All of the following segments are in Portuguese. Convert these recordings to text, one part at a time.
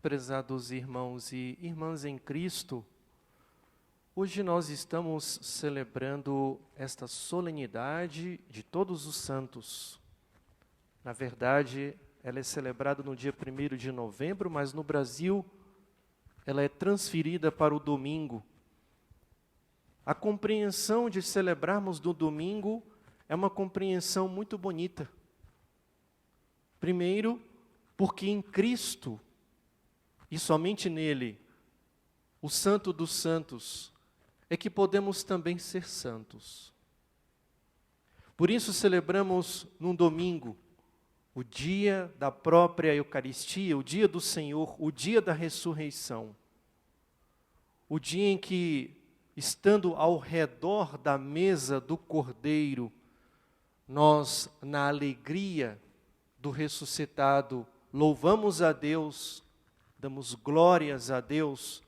prezados irmãos e irmãs em Cristo, hoje nós estamos celebrando esta solenidade de Todos os Santos. Na verdade, ela é celebrada no dia 1º de novembro, mas no Brasil ela é transferida para o domingo. A compreensão de celebrarmos no domingo é uma compreensão muito bonita. Primeiro, porque em Cristo, e somente nele, o Santo dos Santos, é que podemos também ser santos. Por isso celebramos num domingo, o dia da própria Eucaristia, o dia do Senhor, o dia da ressurreição. O dia em que, estando ao redor da mesa do Cordeiro, nós, na alegria do ressuscitado, louvamos a Deus, damos glórias a Deus,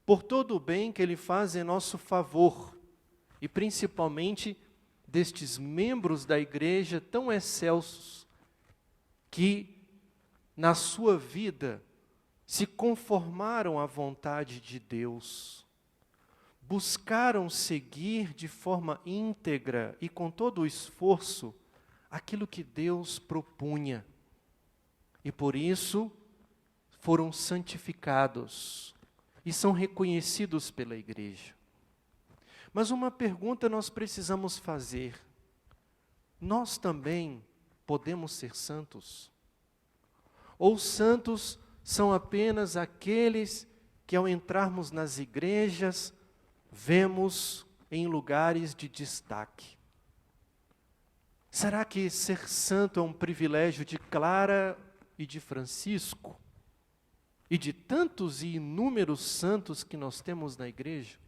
por todo o bem que Ele faz em nosso favor, e principalmente destes membros da igreja tão excelsos, que na sua vida se conformaram à vontade de Deus, buscaram seguir de forma íntegra e com todo o esforço aquilo que Deus propunha. E por isso foram santificados e são reconhecidos pela igreja. Mas uma pergunta nós precisamos fazer: nós também podemos ser santos? Ou santos são apenas aqueles que, ao entrarmos nas igrejas, vemos em lugares de destaque? Será que ser santo é um privilégio de Clara e de Francisco? E de tantos e inúmeros santos que nós temos na igreja?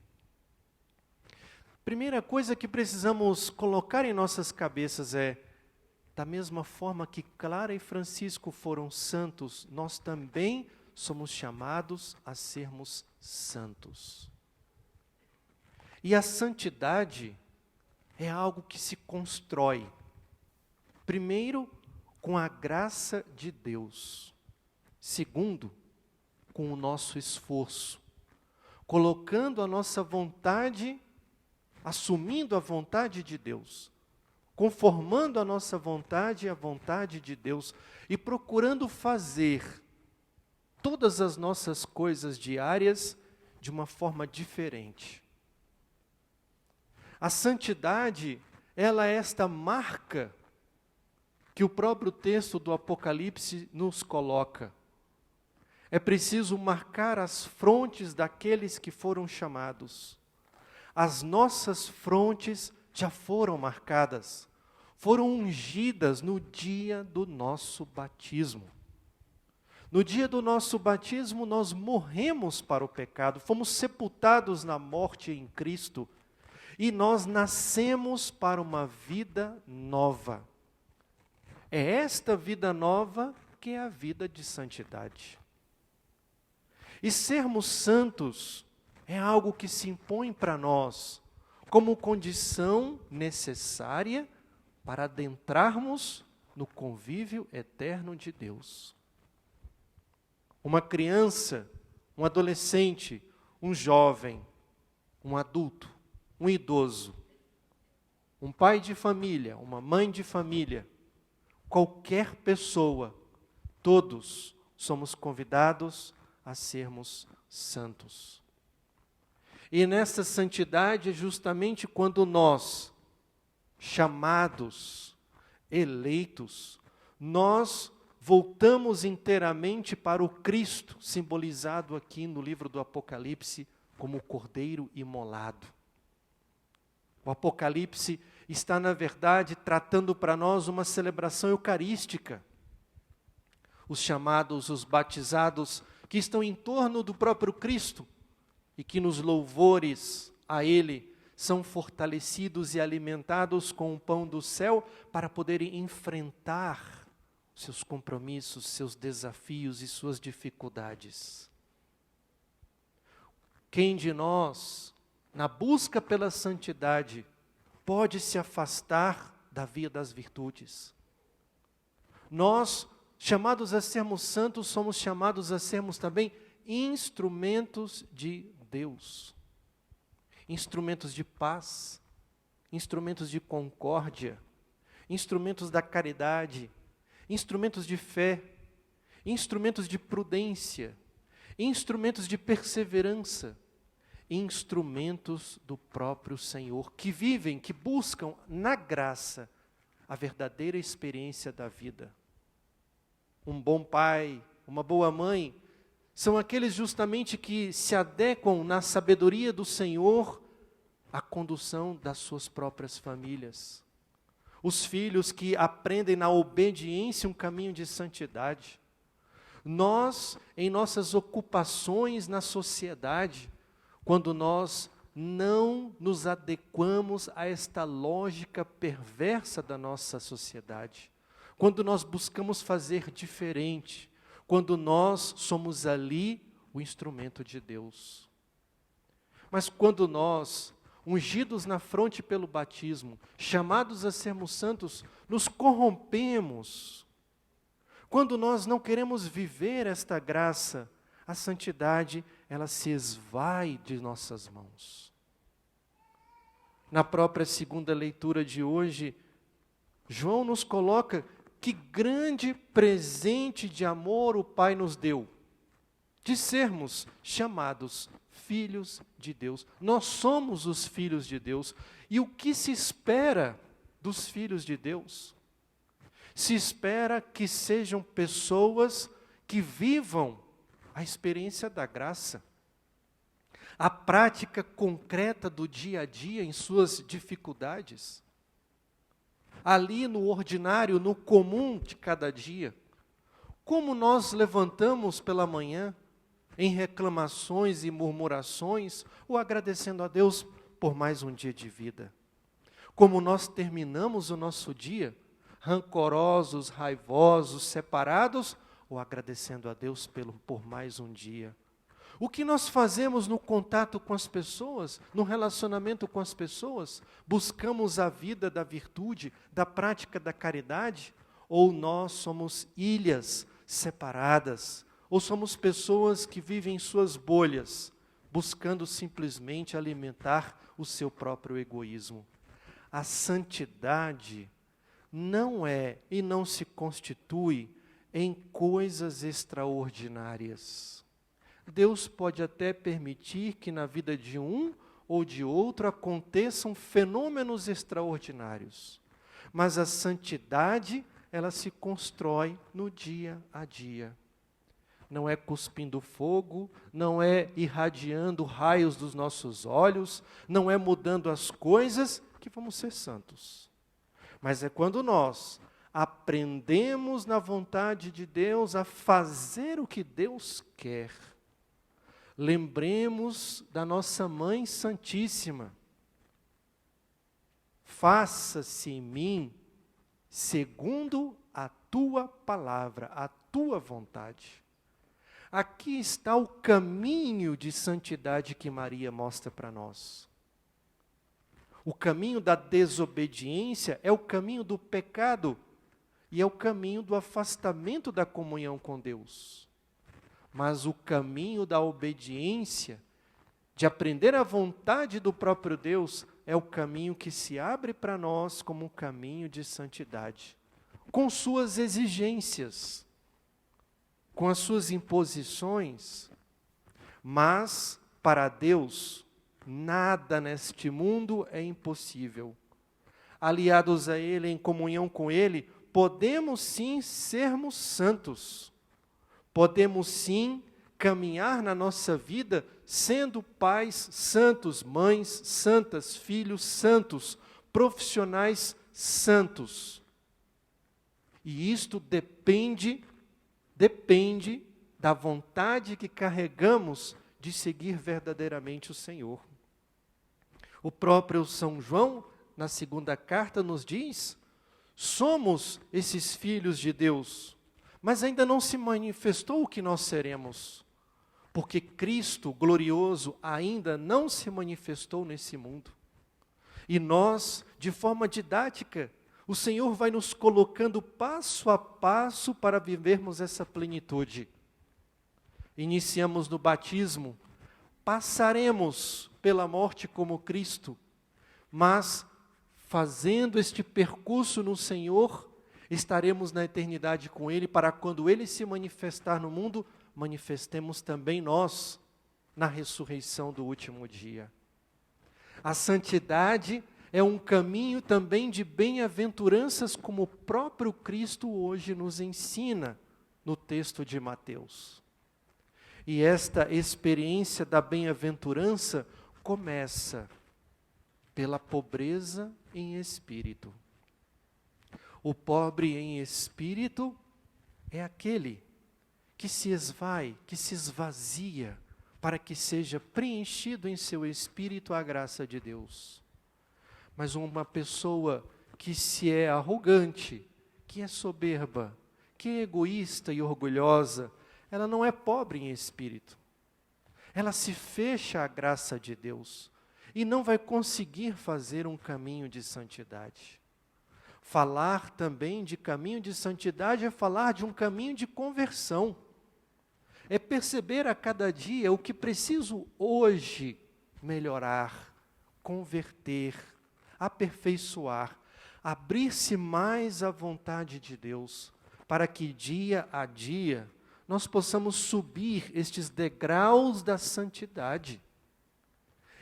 Primeira coisa que precisamos colocar em nossas cabeças é: da mesma forma que Clara e Francisco foram santos, nós também somos chamados a sermos santos. E a santidade é algo que se constrói, primeiro, com a graça de Deus. Segundo, com o nosso esforço, colocando a nossa vontade, assumindo a vontade de Deus, conformando a nossa vontade à vontade de Deus e procurando fazer todas as nossas coisas diárias de uma forma diferente. A santidade, ela é esta marca que o próprio texto do Apocalipse nos coloca. É preciso marcar as frontes daqueles que foram chamados. As nossas frontes já foram marcadas, foram ungidas no dia do nosso batismo. No dia do nosso batismo, nós morremos para o pecado, fomos sepultados na morte em Cristo, e nós nascemos para uma vida nova. É esta vida nova que é a vida de santidade. E sermos santos é algo que se impõe para nós como condição necessária para adentrarmos no convívio eterno de Deus. Uma criança, um adolescente, um jovem, um adulto, um idoso, um pai de família, uma mãe de família, qualquer pessoa, todos somos convidados a sermos santos. E nessa santidade é justamente quando nós, chamados, eleitos, nós voltamos inteiramente para o Cristo, simbolizado aqui no livro do Apocalipse como o Cordeiro imolado. O Apocalipse está, na verdade, tratando para nós uma celebração eucarística. Os chamados, os batizados, que estão em torno do próprio Cristo e que nos louvores a Ele são fortalecidos e alimentados com o pão do céu para poderem enfrentar seus compromissos, seus desafios e suas dificuldades. Quem de nós, na busca pela santidade, pode se afastar da via das virtudes? Nós chamados a sermos santos, somos chamados a sermos também instrumentos de Deus. Instrumentos de paz, instrumentos de concórdia, instrumentos da caridade, instrumentos de fé, instrumentos de prudência, instrumentos de perseverança, instrumentos do próprio Senhor, que vivem, que buscam na graça a verdadeira experiência da vida. Um bom pai, uma boa mãe, são aqueles justamente que se adequam na sabedoria do Senhor à condução das suas próprias famílias. Os filhos que aprendem na obediência um caminho de santidade. Nós, em nossas ocupações na sociedade, quando nós não nos adequamos a esta lógica perversa da nossa sociedade, quando nós buscamos fazer diferente, quando nós somos ali o instrumento de Deus. Mas quando nós, ungidos na fronte pelo batismo, chamados a sermos santos, nos corrompemos, quando nós não queremos viver esta graça, a santidade, ela se esvai de nossas mãos. Na própria segunda leitura de hoje, João nos coloca que grande presente de amor o Pai nos deu, de sermos chamados filhos de Deus. Nós somos os filhos de Deus. E o que se espera dos filhos de Deus? Se espera que sejam pessoas que vivam a experiência da graça, a prática concreta do dia a dia em suas dificuldades, ali no ordinário, no comum de cada dia. Como nós levantamos pela manhã, em reclamações e murmurações, ou agradecendo a Deus por mais um dia de vida. Como nós terminamos o nosso dia, rancorosos, raivosos, separados, ou agradecendo a Deus por mais um dia. O que nós fazemos no contato com as pessoas, no relacionamento com as pessoas? Buscamos a vida da virtude, da prática da caridade? Ou nós somos ilhas separadas? Ou somos pessoas que vivem em suas bolhas, buscando simplesmente alimentar o seu próprio egoísmo? A santidade não é e não se constitui em coisas extraordinárias. Deus pode até permitir que na vida de um ou de outro aconteçam fenômenos extraordinários. Mas a santidade, ela se constrói no dia a dia. Não é cuspindo fogo, não é irradiando raios dos nossos olhos, não é mudando as coisas que vamos ser santos. Mas é quando nós aprendemos na vontade de Deus a fazer o que Deus quer. Lembremos da nossa Mãe Santíssima. Faça-se em mim segundo a tua palavra, a tua vontade. Aqui está o caminho de santidade que Maria mostra para nós. O caminho da desobediência é o caminho do pecado e é o caminho do afastamento da comunhão com Deus. Mas o caminho da obediência, de aprender a vontade do próprio Deus, é o caminho que se abre para nós como um caminho de santidade, com suas exigências, com as suas imposições, mas para Deus nada neste mundo é impossível. Aliados a Ele, em comunhão com Ele, podemos sim sermos santos. Podemos sim caminhar na nossa vida sendo pais santos, mães santas, filhos santos, profissionais santos. E isto depende da vontade que carregamos de seguir verdadeiramente o Senhor. O próprio São João, na segunda carta, nos diz: somos esses filhos de Deus, mas ainda não se manifestou o que nós seremos, porque Cristo glorioso ainda não se manifestou nesse mundo. E nós, de forma didática, O Senhor vai nos colocando passo a passo para vivermos essa plenitude. Iniciamos no batismo, passaremos pela morte como Cristo, mas fazendo este percurso no Senhor, estaremos na eternidade com Ele, para quando Ele se manifestar no mundo, manifestemos também nós na ressurreição do último dia. A santidade é um caminho também de bem-aventuranças, como o próprio Cristo hoje nos ensina no texto de Mateus. E esta experiência da bem-aventurança começa pela pobreza em espírito. O pobre em espírito é aquele que se esvai, que se esvazia, para que seja preenchido em seu espírito a graça de Deus. Mas uma pessoa que se é arrogante, que é soberba, que é egoísta e orgulhosa, ela não é pobre em espírito. Ela se fecha à graça de Deus e não vai conseguir fazer um caminho de santidade. Falar também de caminho de santidade é falar de um caminho de conversão. É perceber a cada dia o que preciso hoje melhorar, converter, aperfeiçoar, abrir-se mais à vontade de Deus, para que dia a dia nós possamos subir estes degraus da santidade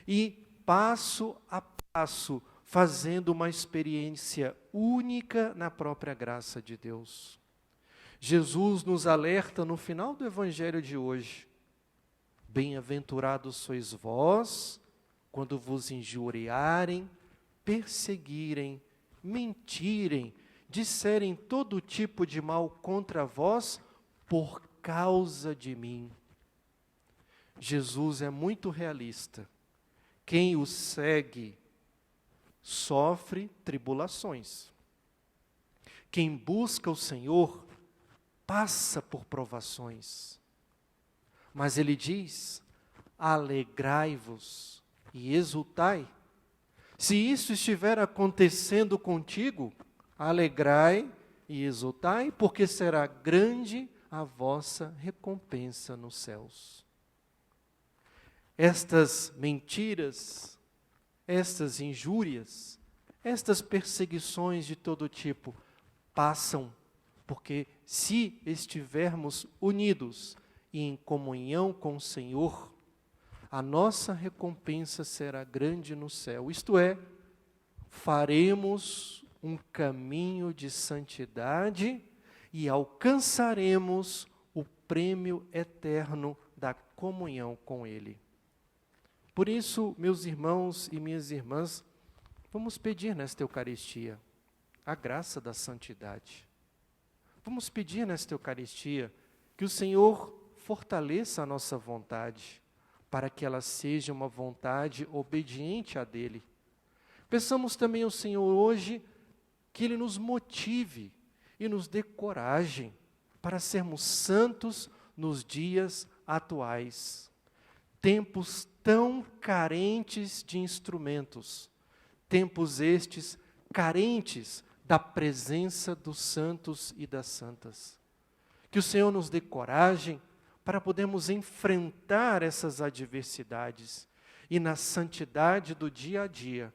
e passo a passo fazendo uma experiência única na própria graça de Deus. Jesus nos alerta no final do Evangelho de hoje: bem-aventurados sois vós, quando vos injuriarem, perseguirem, mentirem, disserem todo tipo de mal contra vós, por causa de mim. Jesus é muito realista. Quem o segue sofre tribulações. Quem busca o Senhor passa por provações. Mas ele diz: alegrai-vos e exultai. Se isso estiver acontecendo contigo, alegrai e exultai, porque será grande a vossa recompensa nos céus. Estas mentiras, estas injúrias, estas perseguições de todo tipo passam, porque se estivermos unidos e em comunhão com o Senhor, a nossa recompensa será grande no céu. Isto é, faremos um caminho de santidade e alcançaremos o prêmio eterno da comunhão com Ele. Por isso, meus irmãos e minhas irmãs, vamos pedir nesta Eucaristia a graça da santidade. Vamos pedir nesta Eucaristia que o Senhor fortaleça a nossa vontade, para que ela seja uma vontade obediente a dele. Peçamos também ao Senhor hoje que Ele nos motive e nos dê coragem para sermos santos nos dias atuais. Tempos tão carentes de instrumentos, tempos estes carentes da presença dos santos e das santas. Que o Senhor nos dê coragem para podermos enfrentar essas adversidades e na santidade do dia a dia,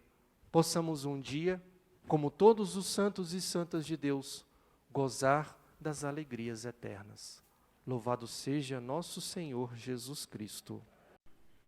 possamos um dia, como todos os santos e santas de Deus, gozar das alegrias eternas. Louvado seja nosso Senhor Jesus Cristo.